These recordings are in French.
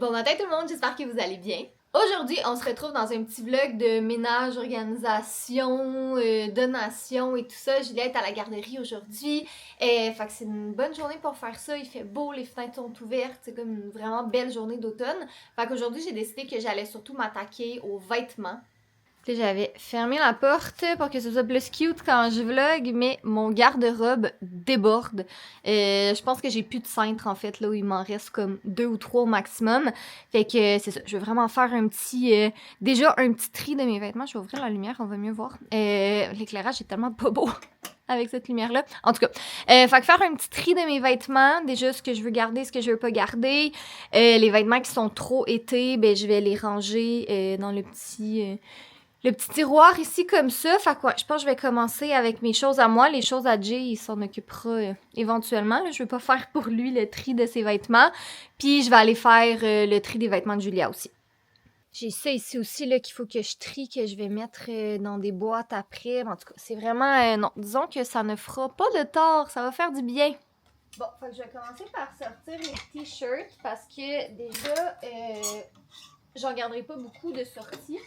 Bon matin tout le monde, j'espère que vous allez bien. Aujourd'hui, on se retrouve dans un petit vlog de ménage, organisation, donation et tout ça. Juliette est à la garderie aujourd'hui. Fait que c'est une bonne journée pour faire ça. Il fait beau, les fenêtres sont ouvertes. C'est comme une vraiment belle journée d'automne. Fait qu'aujourd'hui, j'ai décidé que j'allais surtout m'attaquer aux vêtements. Puis j'avais fermé la porte pour que ce soit plus cute quand je vlog, mais mon garde-robe déborde. Je pense que j'ai plus de cintre en fait, là où il m'en reste comme 2 ou 3 au maximum. Fait que c'est ça, je vais vraiment faire un petit... déjà un petit tri de mes vêtements. Je vais ouvrir la lumière, on va mieux voir. L'éclairage est tellement pas beau avec cette lumière-là. En tout cas, fait que faire un petit tri de mes vêtements, déjà ce que je veux garder, ce que je veux pas garder. Les vêtements qui sont trop été, ben je vais les ranger dans le petit tiroir ici comme ça. Fait que ouais, je pense que je vais commencer avec mes choses à moi. Les choses à Jay, il s'en occupera éventuellement. Là. Je vais pas faire pour lui le tri de ses vêtements. Puis je vais aller faire le tri des vêtements de Julia aussi. J'ai ça ici aussi là qu'il faut que je trie, que je vais mettre dans des boîtes après. En tout cas, c'est vraiment... non, disons que ça ne fera pas de tort. Ça va faire du bien. Bon, fait que je vais commencer par sortir mes t-shirts parce que déjà, j'en garderai pas beaucoup de sorties.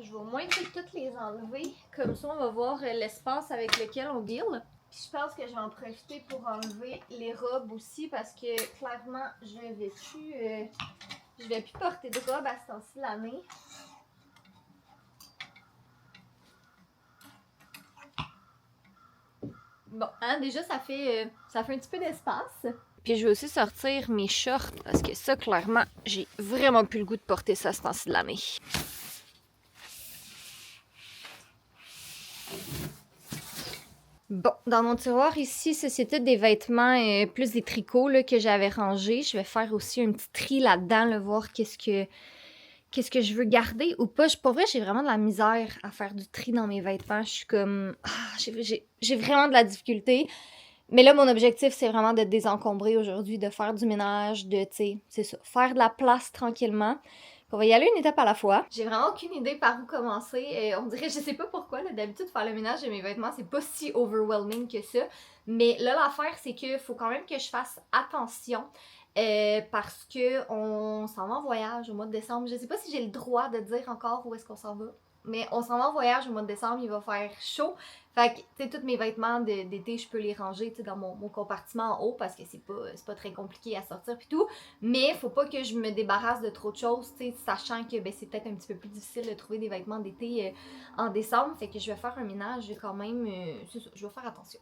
Je vais au moins toutes les enlever. Comme ça, on va voir l'espace avec lequel on deal. Puis je pense que je vais en profiter pour enlever les robes aussi parce que clairement, je vais plus porter de robes à ce temps-ci de l'année. Bon, hein, déjà, ça fait un petit peu d'espace. Puis je vais aussi sortir mes shorts parce que ça, clairement, j'ai vraiment plus le goût de porter ça à ce temps-ci de l'année. Bon, dans mon tiroir ici, ça c'est tout des vêtements, plus des tricots là, que j'avais rangés. Je vais faire aussi un petit tri là-dedans, là, voir qu'est-ce que je veux garder ou pas. Pour vrai, j'ai vraiment de la misère à faire du tri dans mes vêtements. Je suis comme... j'ai vraiment de la difficulté. Mais là, mon objectif, c'est vraiment de désencombrer aujourd'hui, de faire du ménage, de, tu sais, c'est ça, faire de la place tranquillement. On va y aller une étape à la fois. J'ai vraiment aucune idée par où commencer. On dirait, je sais pas pourquoi, là, d'habitude, faire le ménage de mes vêtements, c'est pas si overwhelming que ça. Mais là, l'affaire, c'est qu'il faut quand même que je fasse attention. Parce que on s'en va en voyage au mois de décembre. Je sais pas si j'ai le droit de dire encore où est-ce qu'on s'en va. Mais on s'en va en voyage au mois de décembre, il va faire chaud. Fait que, tu sais, tous mes vêtements d'été, je peux les ranger, tu sais, dans mon compartiment en haut parce que c'est pas très compliqué à sortir pis tout. Mais faut pas que je me débarrasse de trop de choses, tu sais, sachant que ben, c'est peut-être un petit peu plus difficile de trouver des vêtements d'été en décembre. Fait que je vais faire un ménage quand même, c'est ça, je vais faire attention.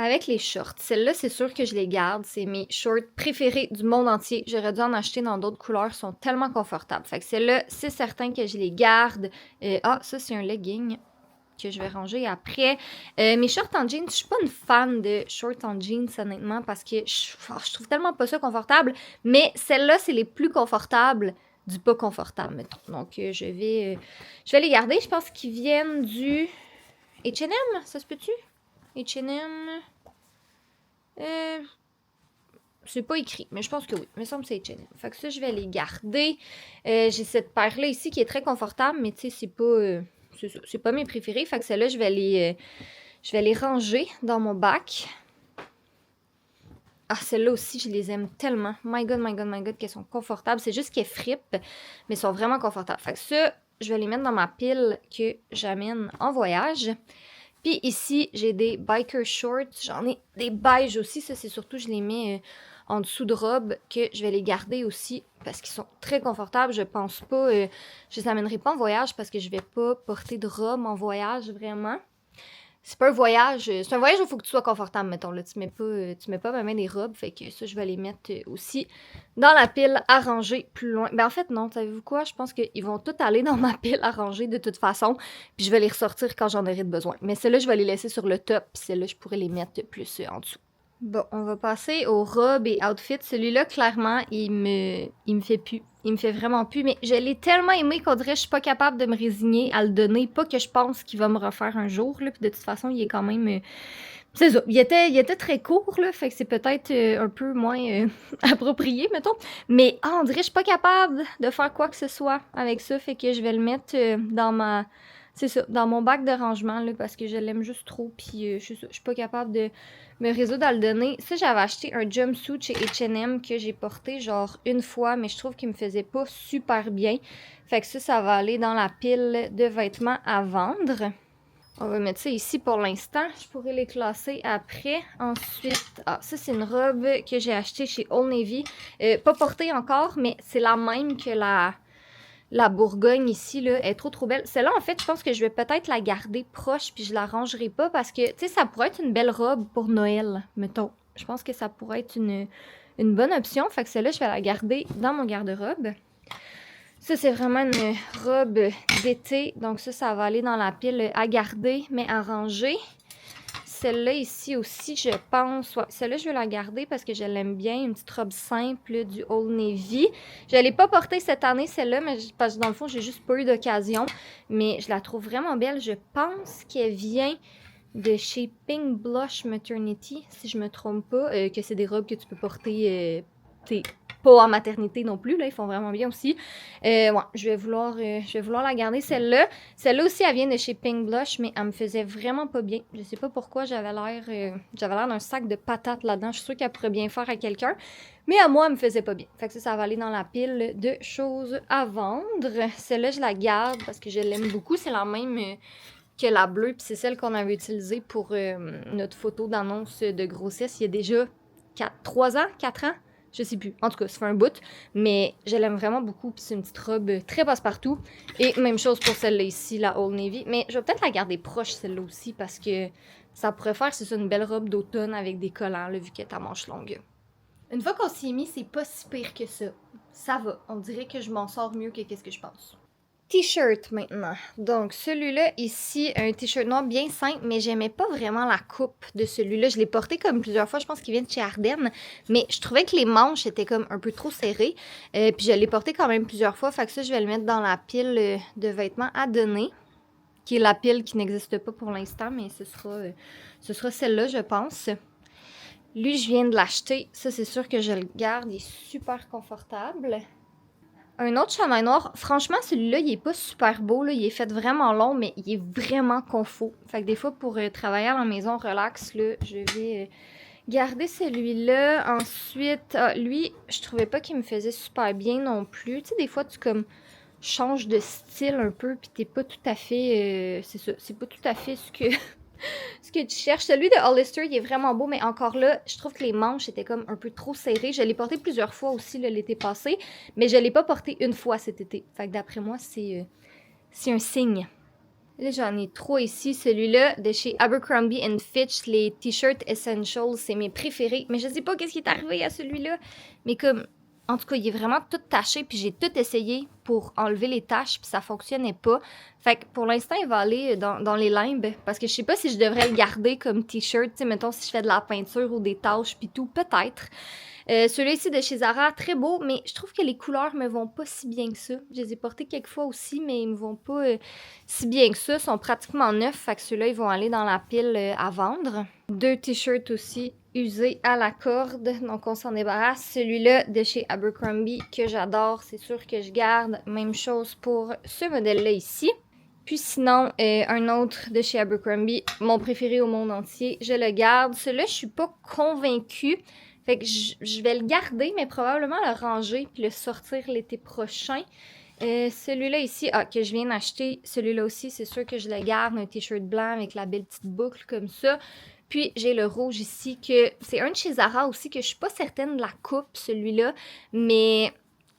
Avec les shorts, celles-là, c'est sûr que je les garde. C'est mes shorts préférés du monde entier. J'aurais dû en acheter dans d'autres couleurs. Ils sont tellement confortables. Fait que celles-là, c'est certain que je les garde. Ça, c'est un legging que je vais ranger après. Mes shorts en jeans, je suis pas une fan de shorts en jeans, honnêtement, parce que je trouve tellement pas ça confortable. Mais celles-là, c'est les plus confortables du pas confortable, mettons. Donc, je vais les garder. Je pense qu'ils viennent du H&M, ça se peut-tu? H&M... c'est pas écrit, mais je pense que oui. Il me semble que c'est H&M. Fait que ça, je vais les garder. J'ai cette paire-là ici qui est très confortable, mais tu sais, c'est pas mes préférés. Fait que celle-là, je vais les ranger dans mon bac. Ah, celles-là aussi, je les aime tellement. My God, my God, my God, qu'elles sont confortables. C'est juste qu'elles frippent, mais elles sont vraiment confortables. Fait que ça, je vais les mettre dans ma pile que j'amène en voyage. Puis ici, j'ai des biker shorts. J'en ai des beige aussi. Ça, c'est surtout, je les mets en dessous de robe que je vais les garder aussi parce qu'ils sont très confortables. Je pense pas... je les amènerai pas en voyage parce que je vais pas porter de robe en voyage, vraiment. C'est pas un voyage... c'est un voyage où il faut que tu sois confortable, mettons. Là. Tu mets pas même des robes. Fait que ça, je vais les mettre aussi dans la pile à ranger plus loin. Ben en fait, non. Savez-vous quoi? Je pense qu'ils vont tous aller dans ma pile à ranger de toute façon. Puis je vais les ressortir quand j'en aurai de besoin. Mais celles-là, je vais les laisser sur le top. Puis celles-là, je pourrais les mettre plus en dessous. Bon, on va passer aux robes et outfits. Celui-là, clairement, il me fait plus. Il me fait vraiment plus. Mais je l'ai tellement aimé qu'on dirait que je suis pas capable de me résigner à le donner. Pas que je pense qu'il va me refaire un jour. Là. Puis de toute façon, il est quand même... c'est ça. Il était très court, là. Fait que c'est peut-être un peu moins approprié, mettons. Mais on dirait que je suis pas capable de faire quoi que ce soit avec ça. Fait que je vais le mettre dans ma c'est ça, dans mon bac de rangement, là, parce que je l'aime juste trop, puis je suis pas capable de me résoudre à le donner. Ça, j'avais acheté un jumpsuit chez H&M que j'ai porté genre une fois, mais je trouve qu'il me faisait pas super bien. Fait que ça va aller dans la pile de vêtements à vendre. On va mettre ça ici pour l'instant. Je pourrais les classer après. Ensuite, ça c'est une robe que j'ai achetée chez Old Navy. Pas portée encore, mais c'est la même que la Bourgogne ici, là, elle est trop belle. Celle-là, en fait, je pense que je vais peut-être la garder proche, puis je la rangerai pas parce que, tu sais, ça pourrait être une belle robe pour Noël, mettons. Je pense que ça pourrait être une bonne option. Fait que celle-là, je vais la garder dans mon garde-robe. Ça, c'est vraiment une robe d'été. Donc ça va aller dans la pile à garder, mais à ranger. Celle-là ici aussi, je pense. Ouais, celle-là, je vais la garder parce que je l'aime bien. Une petite robe simple du Old Navy. Je ne l'ai pas portée cette année, celle-là, mais parce que dans le fond, j'ai juste pas eu d'occasion. Mais je la trouve vraiment belle. Je pense qu'elle vient de chez Pink Blush Maternity, si je me trompe pas. Que c'est des robes que tu peux porter... pas en maternité non plus, là, ils font vraiment bien aussi. Ouais, je vais vouloir la garder, celle-là. Celle-là aussi, elle vient de chez Pink Blush, mais elle me faisait vraiment pas bien. Je sais pas pourquoi, j'avais l'air d'un sac de patates là-dedans. Je suis sûre qu'elle pourrait bien faire à quelqu'un, mais à moi, elle me faisait pas bien. Fait que ça va aller dans la pile de choses à vendre. Celle-là, je la garde parce que je l'aime beaucoup. C'est la même... que la bleue, puis c'est celle qu'on avait utilisée pour notre photo d'annonce de grossesse il y a déjà 3 ans, 4 ans, je sais plus. En tout cas, ça fait un bout, mais je l'aime vraiment beaucoup, puis c'est une petite robe très passe-partout. Et même chose pour celle-là ici, la Old Navy, mais je vais peut-être la garder proche, celle-là aussi, parce que ça pourrait faire, c'est ça, une belle robe d'automne avec des collants, là, vu qu'elle est à manches longues. Une fois qu'on s'y est mis, c'est pas si pire que ça. Ça va, on dirait que je m'en sors mieux que qu'est-ce que je pense. T-shirt maintenant. Donc celui-là ici, un t-shirt noir bien simple, mais j'aimais pas vraiment la coupe de celui-là. Je l'ai porté comme plusieurs fois, je pense qu'il vient de chez Ardennes, mais je trouvais que les manches étaient comme un peu trop serrées. Puis je l'ai porté quand même plusieurs fois, fait que ça je vais le mettre dans la pile de vêtements à donner, qui est la pile qui n'existe pas pour l'instant, mais ce sera celle-là je pense. Lui je viens de l'acheter, ça c'est sûr que je le garde, il est super confortable. Un autre chandail noir, franchement, celui-là, il est pas super beau, là. Il est fait vraiment long, mais il est vraiment confort. Fait que des fois, pour travailler à la maison relax, là, je vais garder celui-là. Ensuite, lui, je trouvais pas qu'il me faisait super bien non plus. Tu sais, des fois, tu comme changes de style un peu, puis t'es pas tout à fait... c'est ça, c'est pas tout à fait ce que tu cherches. Celui de Hollister, il est vraiment beau, mais encore là, je trouve que les manches étaient comme un peu trop serrées. Je l'ai porté plusieurs fois aussi l'été passé, mais je l'ai pas porté une fois cet été. Fait que d'après moi, c'est un signe. Là, j'en ai 3 ici. Celui-là, de chez Abercrombie Fitch, les T-shirts Essentials, c'est mes préférés. Mais je sais pas qu'est-ce qui est arrivé à celui-là. Mais comme, en tout cas, il est vraiment tout taché, puis j'ai tout essayé pour enlever les taches, puis ça fonctionnait pas. Fait que pour l'instant, il va aller dans les limbes, parce que je sais pas si je devrais le garder comme T-shirt, tu sais, mettons si je fais de la peinture ou des taches, puis tout, peut-être. Celui-là ici de chez Zara, très beau, mais je trouve que les couleurs me vont pas si bien que ça. Je les ai portés quelques fois aussi, mais ils me vont pas si bien que ça. Ils sont pratiquement neufs, fait que ceux-là, ils vont aller dans la pile à vendre. 2 t-shirts aussi usés à la corde, donc on s'en débarrasse. Celui-là de chez Abercrombie que j'adore, c'est sûr que je garde. Même chose pour ce modèle-là ici. Puis sinon, un autre de chez Abercrombie, mon préféré au monde entier, je le garde. Celui-là, je suis pas convaincue. Fait que je vais le garder, mais probablement le ranger puis le sortir l'été prochain. Celui-là ici, que je viens d'acheter, celui-là aussi, c'est sûr que je le garde. Un t-shirt blanc avec la belle petite boucle comme ça. Puis j'ai le rouge ici, que c'est un de chez Zara aussi, que je suis pas certaine de la coupe, celui-là. Mais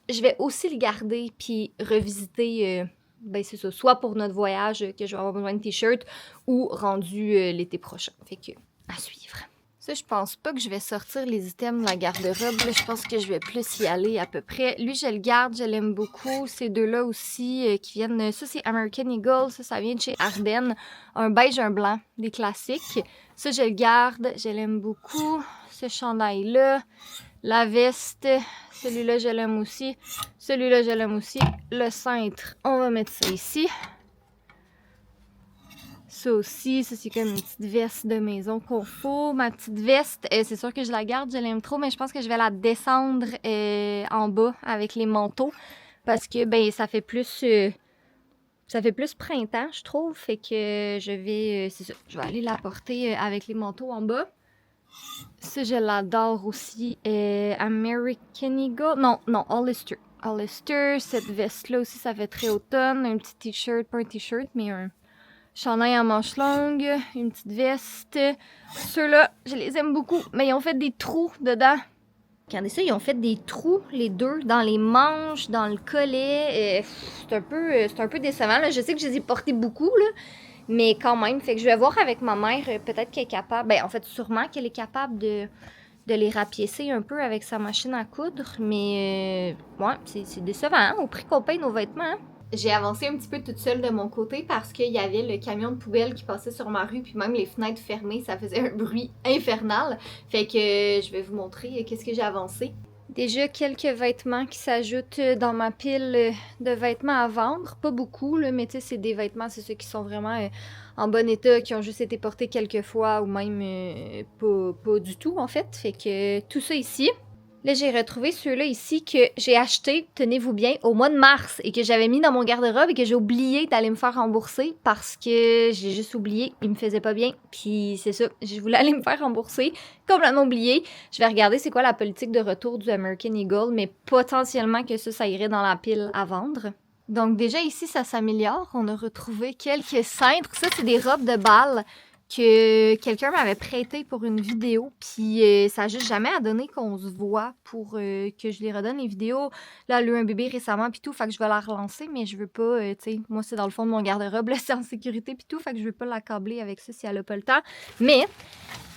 je vais aussi le garder puis revisiter... ben c'est ça, soit pour notre voyage que je vais avoir besoin de t-shirt ou rendu l'été prochain. Fait que, à suivre. Ça, je pense pas que je vais sortir les items de la garde-robe. Là, je pense que je vais plus y aller à peu près. Lui, je le garde, je l'aime beaucoup. Ces deux-là aussi qui viennent... Ça, c'est American Eagle. Ça vient de chez Ardennes. Un beige, un blanc, des classiques. Ça, je le garde, je l'aime beaucoup. Ce chandail-là. La veste, celui-là, je l'aime aussi. Celui-là, je l'aime aussi. Le cintre, on va mettre ça ici. Ça aussi, ça c'est comme une petite veste de maison confort. Ma petite veste, c'est sûr que je la garde, je l'aime trop, mais je pense que je vais la descendre en bas avec les manteaux. Parce que, ben, ça fait plus... Ça fait plus printemps, je trouve. Fait que je vais... c'est ça. Je vais aller la porter avec les manteaux en bas. Ça, je l'adore aussi. American Eagle. Non, Hollister. Hollister, cette veste-là aussi, ça fait très automne. Un petit t-shirt, pas un t-shirt, mais un chandail en manches longues. Une petite veste. Ceux-là, je les aime beaucoup, mais ils ont fait des trous dedans. Regardez ça, ils ont fait des trous, les deux, dans les manches, dans le collet. C'est un peu décevant. Là. Je sais que je les ai portés beaucoup, là, mais quand même. Fait que je vais voir avec ma mère, peut-être qu'elle est capable. Ben, en fait, sûrement qu'elle est capable de les rapiécer un peu avec sa machine à coudre. Mais, ouais, c'est décevant, hein, au prix qu'on paye nos vêtements. Hein. J'ai avancé un petit peu toute seule de mon côté parce qu'il y avait le camion de poubelle qui passait sur ma rue, puis même les fenêtres fermées, ça faisait un bruit infernal. Fait que je vais vous montrer qu'est-ce que j'ai avancé. Déjà quelques vêtements qui s'ajoutent dans ma pile de vêtements à vendre. Pas beaucoup, là, mais tu sais, c'est des vêtements, c'est ceux qui sont vraiment en bon état, qui ont juste été portés quelques fois ou même pas du tout, en fait. Fait que tout ça ici. Là, j'ai retrouvé ceux-là ici que j'ai achetés, tenez-vous bien, au mois de mars et que j'avais mis dans mon garde-robe et que j'ai oublié d'aller me faire rembourser parce que j'ai juste oublié, ils me faisaient pas bien. Puis c'est ça, je voulais aller me faire rembourser, complètement oublié. Je vais regarder c'est quoi la politique de retour du American Eagle, mais potentiellement que ça irait dans la pile à vendre. Donc déjà ici, ça s'améliore. On a retrouvé quelques cintres. Ça, c'est des robes de bal que quelqu'un m'avait prêté pour une vidéo, puis ça a juste jamais à donner qu'on se voit pour que je les redonne les vidéos. Là, elle a eu un bébé récemment, puis tout, fait que je vais la relancer, mais je veux pas, tu sais, moi, c'est dans le fond de mon garde-robe, là, c'est en sécurité, puis tout, fait que je veux pas l'accabler avec ça si elle a pas le temps. Mais,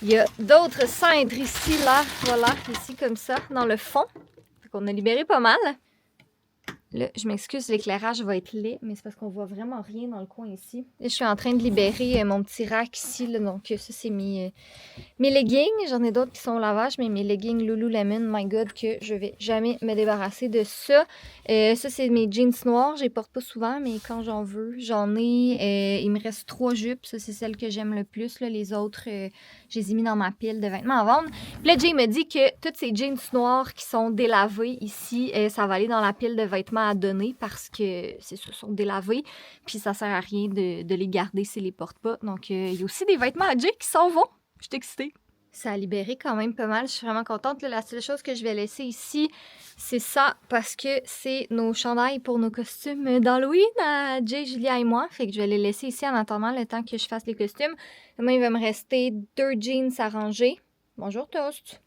il y a d'autres cintres ici, là, voilà, ici, comme ça, dans le fond. Fait qu'on a libéré pas mal. Là, je m'excuse, l'éclairage va être laid, mais c'est parce qu'on voit vraiment rien dans le coin ici. Là, je suis en train de libérer mon petit rack ici, là, donc ça, c'est mes leggings. J'en ai d'autres qui sont au lavage, mais mes leggings Lululemon, my God, que je vais jamais me débarrasser de ça. Ça, c'est mes jeans noirs. Je les porte pas souvent, mais quand j'en veux, j'en ai. Il me reste 3 jupes. Ça, c'est celle que j'aime le plus. Là. Les autres, je les ai mis dans ma pile de vêtements à vendre. Puis là, Jay me dit que toutes ces jeans noirs qui sont délavés ici, ça va aller dans la pile de vêtements à donner parce que c'est ça, sont délavés. Puis ça sert à rien de les garder s'ils les portent pas. Donc, il y a aussi des vêtements à Jay qui s'en vont. Je suis excitée. Ça a libéré quand même pas mal. Je suis vraiment contente. Là, la seule chose que je vais laisser ici, c'est ça, parce que c'est nos chandails pour nos costumes d'Halloween à Jay, Julia et moi. Fait que je vais les laisser ici en attendant le temps que je fasse les costumes. Moi, il va me rester 2 jeans à ranger. Bonjour, Toast.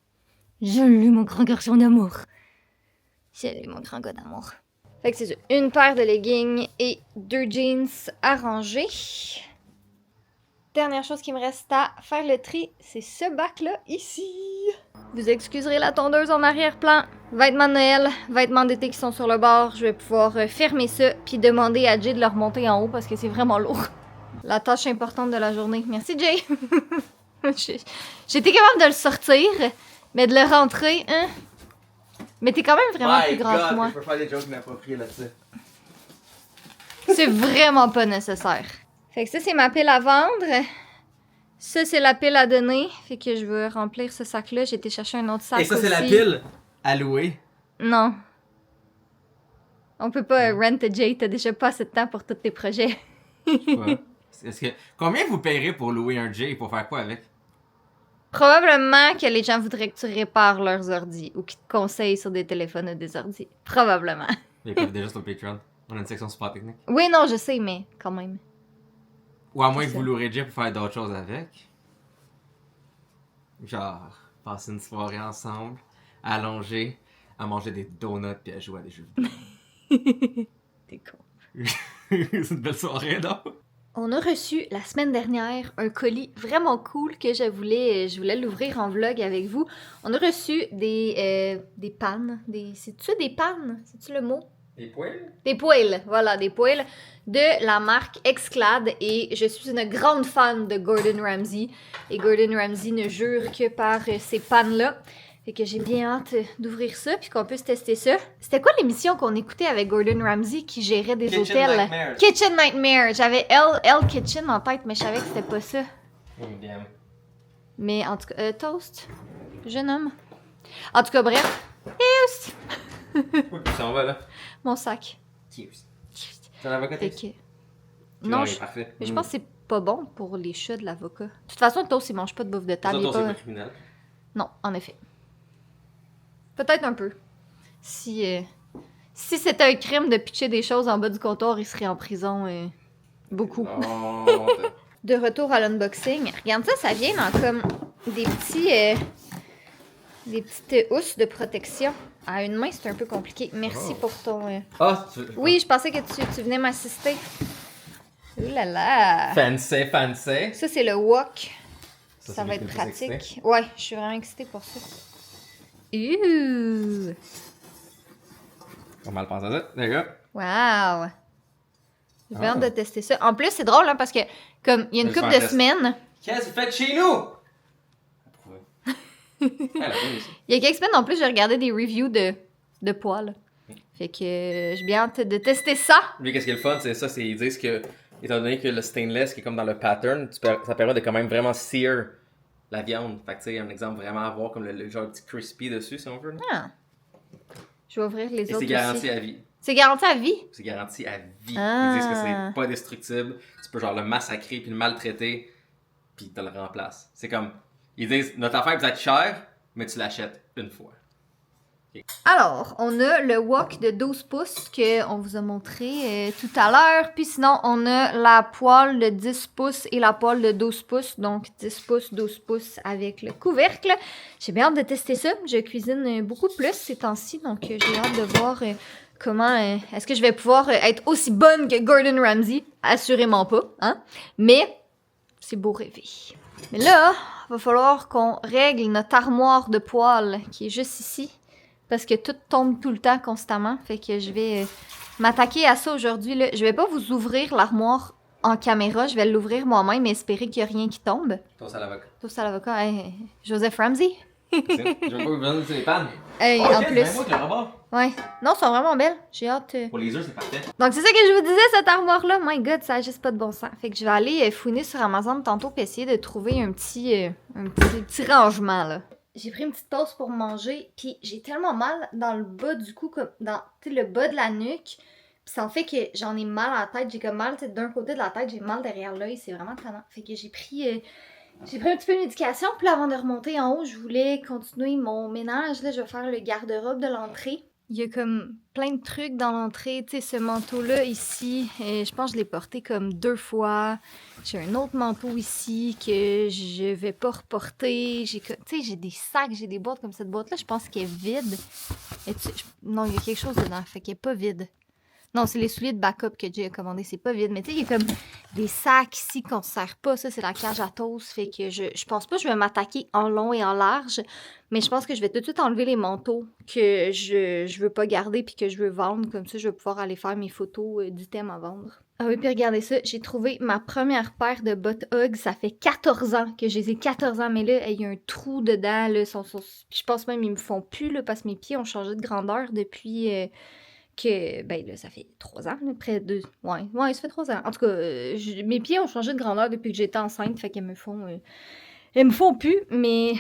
Salut, mon grand garçon d'amour. Salut, mon grand gars d'amour. Fait que c'est ça. Une paire de leggings et 2 jeans à ranger. Dernière chose qui me reste à faire le tri, c'est ce bac-là, ici. Vous excuserez la tondeuse en arrière-plan. Vêtements de Noël, vêtements d'été qui sont sur le bord. Je vais pouvoir fermer ça, puis demander à Jay de le remonter en haut parce que c'est vraiment lourd. La tâche importante de la journée. Merci, Jay. J'étais capable de le sortir, mais de le rentrer, hein? Mais t'es quand même vraiment plus grand que moi. Je peux faire des jokes inappropriés là-dessus. C'est vraiment pas nécessaire. Fait que ça, c'est ma pile à vendre. Ça, c'est la pile à donner. Fait que je veux remplir ce sac-là. J'ai été chercher un autre sac. Et ça, aussi. c'est la pile à louer. Non. On peut pas rent a Jay. T'as déjà pas assez de temps pour tous tes projets. Ouais. Combien vous payerez pour louer un J pour faire quoi avec? Probablement que les gens voudraient que tu répares leurs ordis ou qu'ils te conseillent sur des téléphones ou des ordis. Probablement. Ils peuvent déjà sur Patreon. On a une section support technique. Oui, non, je sais, mais quand même. Ou à moins que vous louerez J pour faire d'autres choses avec. Genre, passer une soirée ensemble, allonger, à manger des donuts puis à jouer à des jeux vidéo. T'es con. C'est une belle soirée, non? On a reçu la semaine dernière un colis vraiment cool que je voulais l'ouvrir en vlog avec vous. On a reçu des pannes. C'est-tu des pannes? C'est-tu le mot? Des poils? Des poêles, voilà, des poêles de la marque Exclad. Et je suis une grande fan de Gordon Ramsay. Et Gordon Ramsay ne jure que par ces pannes-là. Fait que j'ai bien hâte d'ouvrir ça puis qu'on puisse tester ça. C'était quoi l'émission qu'on écoutait avec Gordon Ramsay qui gérait des Kitchen hôtels? Nightmares. Kitchen Nightmare. J'avais L Kitchen en tête, mais je savais que c'était pas ça. Damn. Mais en tout cas, Toast, jeune homme. En tout cas, bref. Toast! Où tu s'en vas là? Mon sac. Cheers. T'en avais côté? Fait que... Non, il est parfait. je pense que c'est pas bon pour les chats de l'avocat. De toute façon, Toast, il mange pas de bouffe de table. Ça, il est c'est pas... pas criminel. Non, en effet. Peut-être un peu. Si c'était un crime de pitcher des choses en bas du comptoir, il serait en prison beaucoup. Non, De retour à l'unboxing. Regarde ça, ça vient dans comme des petites housses de protection. À une main, c'est un peu compliqué. Merci pour ton... Oui, je pensais que tu venais m'assister. Ouh là là! Fancy. Ça, c'est le wok. Ça c'est va lui être qui est le plus pratique. Ouais, je suis vraiment excitée pour ça. Ouh! On mal pensé à ça, les gars. Wow! J'ai hâte de tester ça. En plus, c'est drôle, hein, parce que, comme, il y a une couple de semaines... Qu'est-ce que vous faites chez nous? Il y a quelques semaines, en plus, j'ai regardé des reviews de poils. Fait que j'ai bien hâte de tester ça. Lui, qu'est-ce qui est le fun, c'est ça, c'est ils disent que, étant donné que le stainless qui est comme dans le pattern, ça permet de quand même vraiment sear la viande. Fait que tu sais, un exemple vraiment avoir comme le genre petit crispy dessus, si on veut. Ah. Je vais ouvrir les Et autres c'est garanti aussi. à vie. C'est garanti à vie? C'est garanti à vie. Ah. Ils disent que c'est pas destructible. Tu peux genre le massacrer puis le maltraiter, puis tu le remplaces. C'est comme, ils disent, notre affaire peut être chère, mais tu l'achètes une fois. Alors, on a le wok de 12 pouces qu'on vous a montré tout à l'heure. Puis sinon, on a la poêle de 10 pouces et la poêle de 12 pouces. Donc, 10 pouces, 12 pouces avec le couvercle. J'ai bien hâte de tester ça. Je cuisine beaucoup plus ces temps-ci. Donc, j'ai hâte de voir comment... est-ce que je vais pouvoir être aussi bonne que Gordon Ramsay? Assurément pas, hein? Mais, c'est beau rêver. Mais là, il va falloir qu'on règle notre armoire de poêle qui est juste ici. Parce que tout tombe tout le temps, constamment. Fait que je vais m'attaquer à ça aujourd'hui. Là. Je vais pas vous ouvrir l'armoire en caméra. Je vais l'ouvrir moi-même et espérer qu'il n'y a rien qui tombe. Toast à l'avocat. Toast à l'avocat. Hey, Joseph Ramsay. Je vais pas vous vendre les pannes. Hey, en plus. Moi, le robot. Ouais. Non, elles sont vraiment belles. J'ai hâte. Pour les œufs, c'est parfait. Donc, c'est ça que je vous disais, cette armoire-là. My God, ça a juste pas de bon sens. Fait que je vais aller fouiner sur Amazon tantôt et essayer de trouver un petit rangement, là. J'ai pris une petite pause pour manger, puis j'ai tellement mal dans le bas du cou, comme dans le bas de la nuque. Puis ça en fait que j'en ai mal à la tête. J'ai comme mal d'un côté de la tête, j'ai mal derrière l'œil. C'est vraiment tannant. Fait que j'ai pris un petit peu de médication. Puis là, avant de remonter en haut, je voulais continuer mon ménage. Là, je vais faire le garde-robe de l'entrée. Il y a comme plein de trucs dans l'entrée. Tu sais, ce manteau-là ici, je pense que je l'ai porté comme 2 fois. J'ai un autre manteau ici que je vais pas reporter. Tu sais, j'ai des sacs, j'ai des boîtes comme cette boîte-là. Je pense qu'elle est vide. Non, il y a quelque chose dedans. Fait qu'elle est pas vide. Non, c'est les souliers de backup que j'ai commandé. C'est pas vide. Mais tu sais, il y a comme des sacs ici qu'on ne sert pas. Ça, c'est la cage à toast. Fait que je pense pas que je vais m'attaquer en long et en large. Mais je pense que je vais tout de suite enlever les manteaux que je veux pas garder puis que je veux vendre. Comme ça, je vais pouvoir aller faire mes photos d'items à vendre. Ah oui, puis regardez ça. J'ai trouvé ma première paire de bottes Ugg. Ça fait 14 ans que je les ai 14 ans. Mais là, il y a un trou dedans. Là, je pense même qu'ils me font plus là, parce que mes pieds ont changé de grandeur depuis... ben là, ça fait 3 ans, là, près de... Ouais, ça fait 3 ans. En tout cas, mes pieds ont changé de grandeur depuis que j'étais enceinte, fait qu'elles me font plus, mais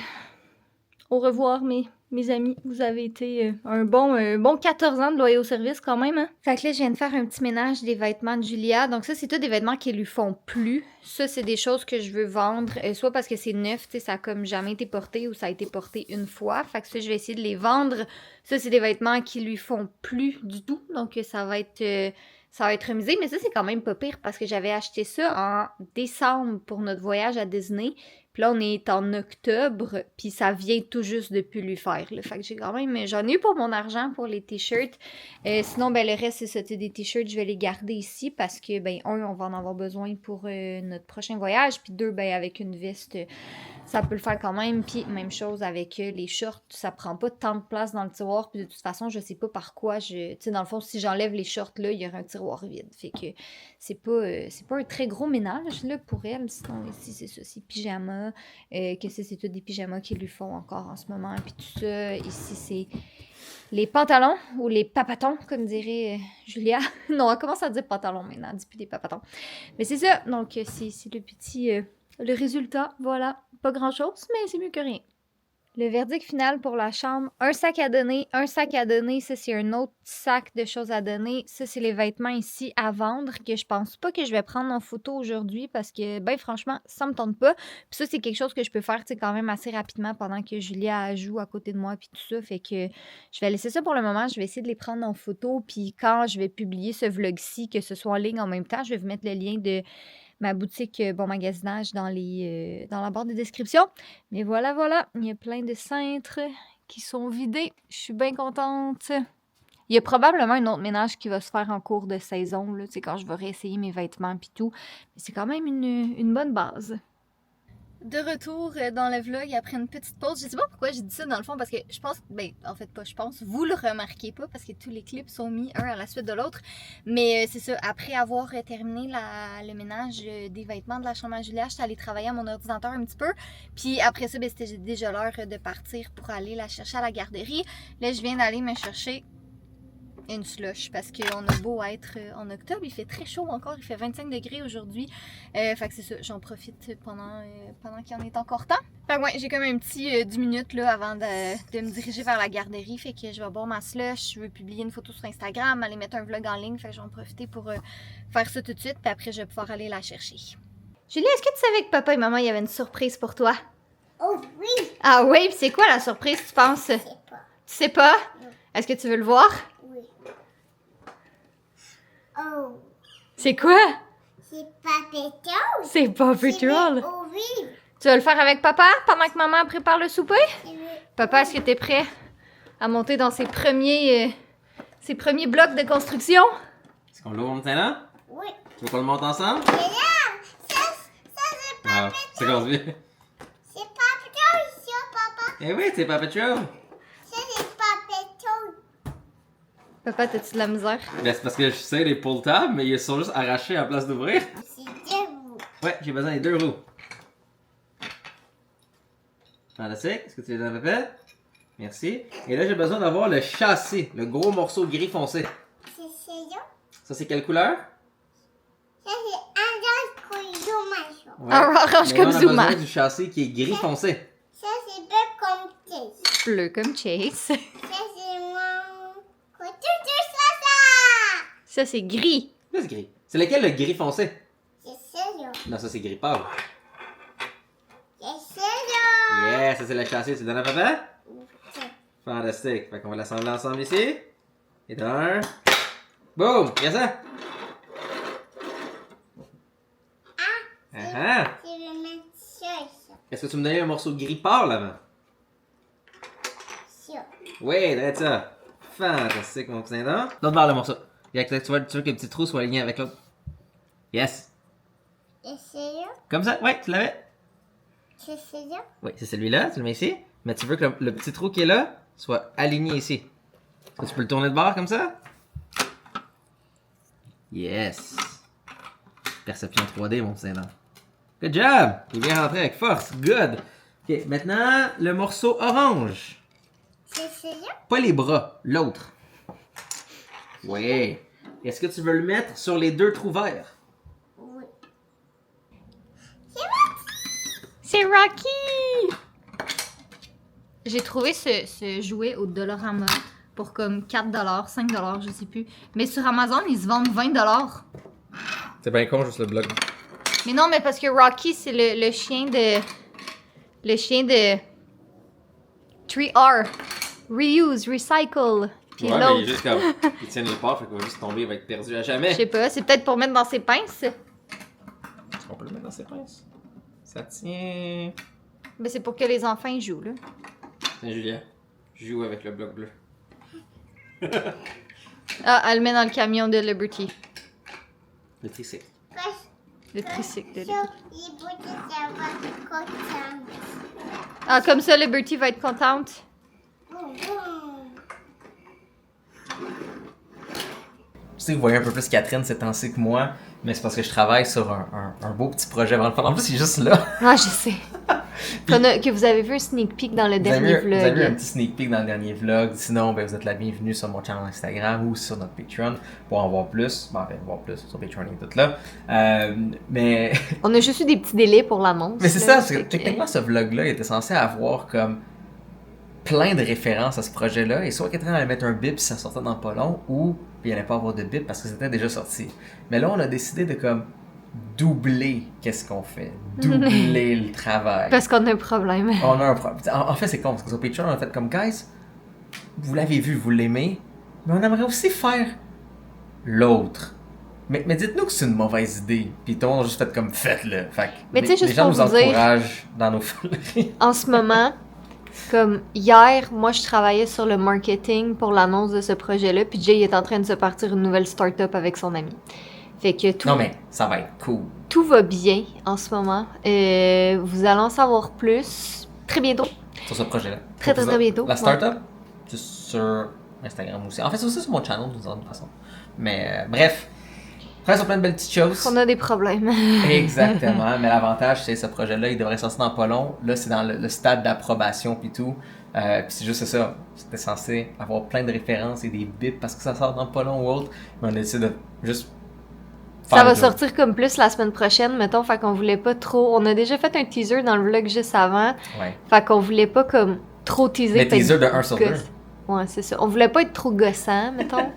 au revoir, mes amis. Vous avez été un bon 14 ans de loyer au service quand même, hein? Fait que là, je viens de faire un petit ménage des vêtements de Julia. Donc ça, c'est tous des vêtements qui lui font plus. Ça, c'est des choses que je veux vendre, soit parce que c'est neuf, tu sais, ça a comme jamais été porté ou ça a été porté une fois. Fait que ça, je vais essayer de les vendre. Ça, c'est des vêtements qui lui font plus du tout. Donc ça va être remisé. Mais ça, c'est quand même pas pire parce que j'avais acheté ça en décembre pour notre voyage à Disney. Puis là, on est en octobre, puis ça vient tout juste de plus lui faire. Là. Fait que j'en ai eu pour mon argent pour les t-shirts. Sinon, ben le reste, c'est des t-shirts, je vais les garder ici parce que, ben, on va en avoir besoin pour notre prochain voyage. Puis 2, ben, avec une veste, ça peut le faire quand même. Puis même chose avec les shorts, ça prend pas tant de place dans le tiroir. Puis de toute façon, je sais pas par quoi. Tu sais, dans le fond, si j'enlève les shorts là, il y aura un tiroir vide. Fait que c'est pas un très gros ménage là pour elle. Sinon, ici, c'est ça, c'est pyjama. Que c'est tous des pyjamas qu'ils lui font encore en ce moment. Puis tout ça, ici, c'est les pantalons ou les papatons, comme dirait Julia. Non, elle commence à dire pantalons maintenant, elle dit plus des papatons. Mais c'est ça, donc c'est le petit... le résultat, voilà. Pas grand-chose, mais c'est mieux que rien. Le verdict final pour la chambre, un sac à donner, ça c'est un autre sac de choses à donner. Ça c'est les vêtements ici à vendre que je pense pas que je vais prendre en photo aujourd'hui parce que, ben franchement, ça me tente pas. Puis ça c'est quelque chose que je peux faire, tu sais, quand même assez rapidement pendant que Julia joue à côté de moi puis tout ça. Fait que je vais laisser ça pour le moment. Je vais essayer de les prendre en photo. Puis quand je vais publier ce vlog-ci, que ce soit en ligne en même temps, je vais vous mettre le lien de ma boutique Bon Magasinage dans la barre de description. Mais voilà, il y a plein de cintres qui sont vidés. Je suis bien contente. Il y a probablement un autre ménage qui va se faire en cours de saison, là, tu sais, quand je vais réessayer mes vêtements et tout. Mais c'est quand même une bonne base. De retour dans le vlog après une petite pause. Je sais pas pourquoi j'ai dit ça dans le fond parce que je pense, ben en fait pas je pense, vous le remarquez pas parce que tous les clips sont mis un à la suite de l'autre. Mais c'est ça, après avoir terminé le ménage des vêtements de la chambre à Julia, j'étais allée travailler à mon ordinateur un petit peu. Puis après ça, ben, c'était déjà l'heure de partir pour aller la chercher à la garderie. Là, je viens d'aller me chercher une slush parce qu'on a beau être en octobre, il fait très chaud encore, il fait 25 degrés aujourd'hui. Fait que c'est ça, j'en profite pendant qu'il en est encore temps. Fait que ouais, j'ai comme un petit 10 minutes là, avant de me diriger vers la garderie. Fait que je vais boire ma slush, je veux publier une photo sur Instagram, aller mettre un vlog en ligne. Fait que je vais en profiter pour faire ça tout de suite. Puis après, je vais pouvoir aller la chercher. Julie, est-ce que tu savais que papa et maman, il y avait une surprise pour toi? Oh oui! Ah oui, puis c'est quoi la surprise, tu penses? Je sais pas. Tu sais pas? Non. Est-ce que tu veux le voir? Oui. Oh, C'est quoi? c'est pas pétrole. C'est Paw Patrol. Oh oui. Tu vas le faire avec papa pendant que maman prépare le souper? Oui. Papa, est-ce que t'es prêt à monter dans ses premiers blocs de construction? Est-ce qu'on l'ouvre maintenant? Oui. Tu veux qu'on le monte ensemble? Et là, ça c'est pas Ah, c'est conduit. C'est pas pétrole, ça, papa. Eh oui, c'est Paw Patrol. Ça c'est pas pétrole. Papa, t'as-tu de la misère? Ben, c'est parce que je sais les pull tabs, mais ils sont juste arrachés en place d'ouvrir. C'est debout. Ouais, j'ai besoin des deux roues. Fantastique. Est-ce que tu les avais fait? Merci. Et là, j'ai besoin d'avoir le châssis, le gros morceau gris foncé. C'est ça. Ça, c'est quelle couleur? Ça c'est orange comme dommage. Ouais. Orange Mais comme là, on a Zuma. besoin du châssis qui est gris foncé. Ça c'est bleu comme thé. Bleu comme Chase. Ça c'est mon côté ça. Ça, c'est gris. Là, c'est gris. C'est lequel le gris foncé? C'est ça. Non, ça, c'est gris pâle. C'est ça. Yeah, ça, c'est le châssis. Tu donnes à papa? C'est Fantastique. Fait qu'on va l'assembler ensemble ici. Et d'un. Boum! Y'a ça? Ah ah! c'est le même chose. Est-ce que tu me donnais un morceau gris pâle avant? Ça. Oui, that's ça. Fantastique, mon cousin d'or. L'autre barre le morceau. Tu veux que les petits trous soient alignés avec l'autre? Yes. Et c'est là. Comme ça? Ouais, tu l'avais? C'est ça. Oui, c'est celui-là, tu le mets ici. Mais tu veux que le petit trou qui est là soit aligné ici. Est-ce que tu peux le tourner de bord comme ça? Yes. Perception 3D, mon cousin d'or. Good job! Il est bien rentré avec force. Good. Ok, maintenant, le morceau orange. C'est ça. Pas les bras, l'autre. Oui. Est-ce que tu veux le mettre sur les deux trous verts? Oui. C'est Rocky! J'ai trouvé ce jouet au Dollarama pour comme 4$, 5$, je sais plus. Mais sur Amazon, ils se vendent 20$. C'est bien con, juste le bloc. Mais non, mais parce que Rocky, c'est le chien de... Le chien de... 3R. Reuse, recycle. Puis Ouais, mais l'autre. il est juste comme. Il tient les portes, fait qu'il va juste tomber, il va être perdu à jamais. Je sais pas, c'est peut-être pour mettre dans ses pinces. On peut le mettre dans ses pinces. Ça tient. Mais c'est pour que les enfants y jouent, là. Tiens, Julien. Joue avec le bloc bleu. Ah, elle le met dans le camion de Liberty. Le tricycle. Le tricycle de Ça, Liberty. il faut que ça va content. Ah, comme ça, Liberty va être contente. Boum, boum. Je sais que vous voyez un peu plus Catherine ces temps-ci que moi, mais c'est parce que je travaille sur un beau petit projet avant le faire. En plus, il est juste là. Ah, je sais. Que vous avez vu un sneak peek dans le dernier Vous avez vu un vlog. petit sneak peek dans le dernier vlog. Sinon, ben, vous êtes la bienvenue sur mon channel Instagram ou sur notre Patreon pour en voir plus. Bon, ben, voir plus sur Patreon et tout là. Mais On a juste eu des petits délais pour l'annonce. mais c'est là, ça, parce que fait que- techniquement, ce vlog-là, il était censé avoir comme plein de références à ce projet-là, et soit Catherine allait mettre un bip si ça sortait dans pas long, ou puis il allait pas avoir de bip parce que c'était déjà sorti. Mais là, on a décidé de comme doubler qu'est-ce qu'on fait, doubler le travail. Parce qu'on a un problème. On a un problème. En fait, c'est con, parce que sur Patreon, on a fait comme, guys, vous l'avez vu, vous l'aimez, mais on aimerait aussi faire l'autre. Mais dites-nous que c'est une mauvaise idée. Puis tout le monde a juste fait comme, faites-le. Fait que Mais tu sais, les juste gens pour nous vous dire- encouragent dans nos foleries. En ce moment, comme hier, moi, je travaillais sur le marketing pour l'annonce de ce projet-là, puis Jay est en train de se partir une nouvelle start-up avec son ami. Fait que tout, Non, mais ça va être cool. tout va bien en ce moment. Vous allez en savoir plus très bientôt. Sur ce projet-là. Très, très, très bientôt, La ouais. startup, c'est sur Instagram aussi. En fait, c'est aussi sur mon channel, d'une certaine façon. Mais bref, après, sur plein de belles petites choses. On a des problèmes. Exactement, mais l'avantage, c'est que ce projet-là, il devrait sortir dans pas long. Là, c'est dans le stade d'approbation puis tout. Puis c'est juste ça. C'était censé avoir plein de références et des bips parce que ça sort dans pas long ou autre. Mais on a décidé de juste faire Ça va le job. sortir comme plus la semaine prochaine, mettons, fait qu'on voulait pas trop... On a déjà fait un teaser dans le vlog juste avant, Ouais. fait qu'on voulait pas comme trop teaser. Mais teaser de 1 sur 2. Ouais, c'est ça. On voulait pas être trop gossant, mettons.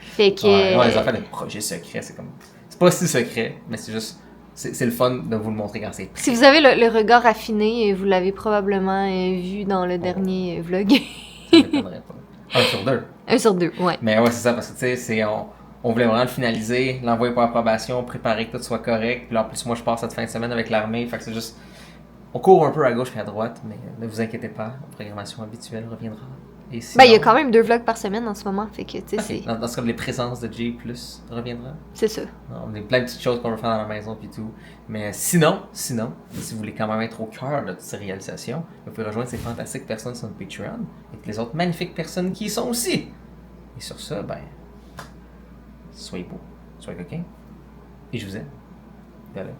Fait que... Ouais, les affaires de projets secrets, c'est comme. C'est pas si secret, mais c'est juste. C'est le fun de vous le montrer quand c'est prêt. Si vous avez le regard affiné, vous l'avez probablement vu dans le dernier vlog. Ça m'étonnerait pas. 1 sur 2. 1 sur 2, ouais. Mais ouais, c'est ça, parce que tu sais, on voulait vraiment le finaliser, l'envoyer pour approbation, préparer que tout soit correct. Puis là, en plus, moi, je pars cette fin de semaine avec l'armée. Fait que c'est juste. On court un peu à gauche et à droite, mais ne vous inquiétez pas, la programmation habituelle reviendra. Et Ben, il y a sinon- quand même 2 vlogs par semaine en ce moment, fait que, tu sais, Ok, dans ce cas, les présences de J reviendra. c'est ça. On a plein de petites choses qu'on veut faire dans la maison puis tout. Mais sinon, si vous voulez quand même être au cœur de toutes ces réalisations, vous pouvez rejoindre ces fantastiques personnes sur notre Patreon et toutes les autres magnifiques personnes qui y sont aussi. Et sur ça, ben, soyez beaux, soyez coquins. Et je vous aime. Voilà.